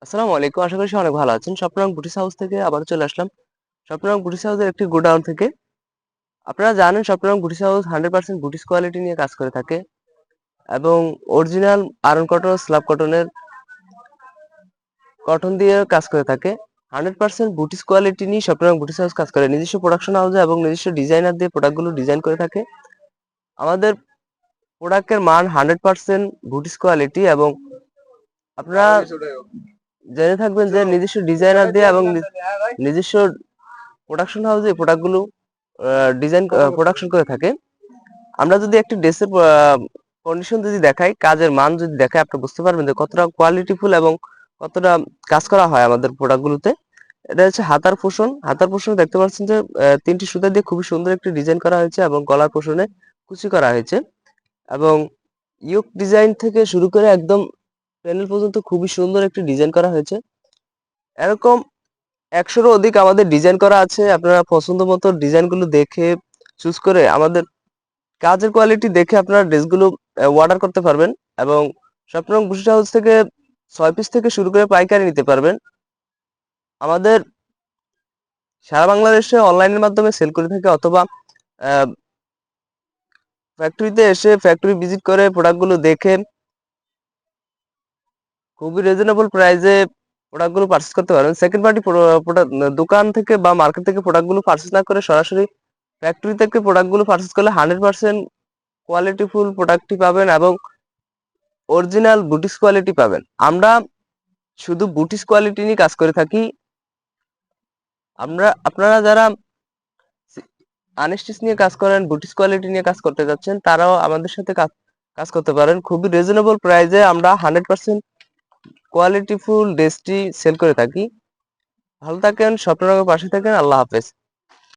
আসসালামু আলাইকুম। আশা করি সবাই অনেক ভালো আছেন। স্বপ্নরং বুটিক হাউস থেকে আবারও চলে আসলাম। স্বপ্নরং বুটিক হাউসের একটি গোডাউন থেকে। আপনারা জানেন স্বপ্নরং বুটিক হাউস 100% বুটিক কোয়ালিটি নিয়ে কাজ করে থাকে এবং অরিজিনাল আয়রন কটন, স্ল্যাব কটনের কটন দিয়ে কাজ করে থাকে। 100% বুটিক কোয়ালিটি নিয়ে স্বপ্নরং বুটিক হাউস কাজ করে। নিজস্ব প্রোডাকশন হাউসে এবং নিজস্ব ডিজাইনার দিয়ে প্রোডাক্টগুলো ডিজাইন করে থাকে। আমাদের প্রোডাক্টের মান 100% বুটিক কোয়ালিটি এবং আপনারা জেনে থাকবেন যে নিজস্ব ডিজাইনার দিয়ে এবং নিজস্ব প্রোডাকশন হাউসে প্রোডাক্টগুলো ডিজাইন প্রোডাকশন করে থাকে। আমরা যদি একটি ড্রেসের কন্ডিশন যদি দেখাই, কাজের মান যদি দেখাই, আপনি বুঝতে পারবেন যে কতটা কোয়ালিটিফুল এবং কতটা কাজ করা হয় আমাদের প্রোডাক্টগুলোতে। এটা হচ্ছে হাতার পোষণ। হাতার পোষণ দেখতে পাচ্ছেন যে 3টি সুতা দিয়ে খুবই সুন্দর একটি ডিজাইন করা হয়েছে এবং গলার পোষণে কুচি করা হয়েছে এবং ইয়োক ডিজাইন থেকে শুরু করে একদম প্যানেল পর্যন্ত খুবই সুন্দর একটি ডিজাইন করা হয়েছে। এরকম 100-এরও অধিক আমাদের ডিজাইন করা আছে। আপনারা পছন্দ মতো ডিজাইনগুলো দেখে চুজ করে আমাদের কাজের কোয়ালিটি দেখে আপনারা ড্রেসগুলো অর্ডার করতে পারবেন এবং স্বপ্নরং বুটিক হাউস থেকে 6 পিস থেকে শুরু করে পাইকারি নিতে পারবেন। আমাদের সারা বাংলাদেশে অনলাইনের মাধ্যমে সেল করে থাকে অথবা ফ্যাক্টরিতে এসে ফ্যাক্টরি ভিজিট করে প্রোডাক্টগুলো দেখে খুবই রিজনেবল প্রাইসে প্রোডাক্টগুলো পারচেজ করতে পারবেন। সেকেন্ড পার্টি প্রোডাক্ট দোকান থেকে বা মার্কেট থেকে প্রোডাক্টগুলো পারচেজ না করে সরাসরি ফ্যাক্টরি থেকে প্রোডাক্টগুলো পারচেজ করলে 100% কোয়ালিটিফুল প্রোডাক্টই পাবেন এবং অরিজিনাল বুটিক কোয়ালিটি পাবেন। আমরা শুধু বুটিক কোয়ালিটি নিয়ে কাজ করে থাকি। আপনারা যারা আনস্টিচ নিয়ে কাজ করেন, বুটিক কোয়ালিটি নিয়ে কাজ করতে যাচ্ছেন, তারাও আমাদের সাথে কাজ করতে পারেন। খুবই রিজনেবল প্রাইসে আমরা 100% কোয়ালিটিফুল ড্রেসটি সেল করে থাকি। ভালো থাকেন, স্বপ্নরঙের পাশে থাকেন। আল্লাহ হাফেজ।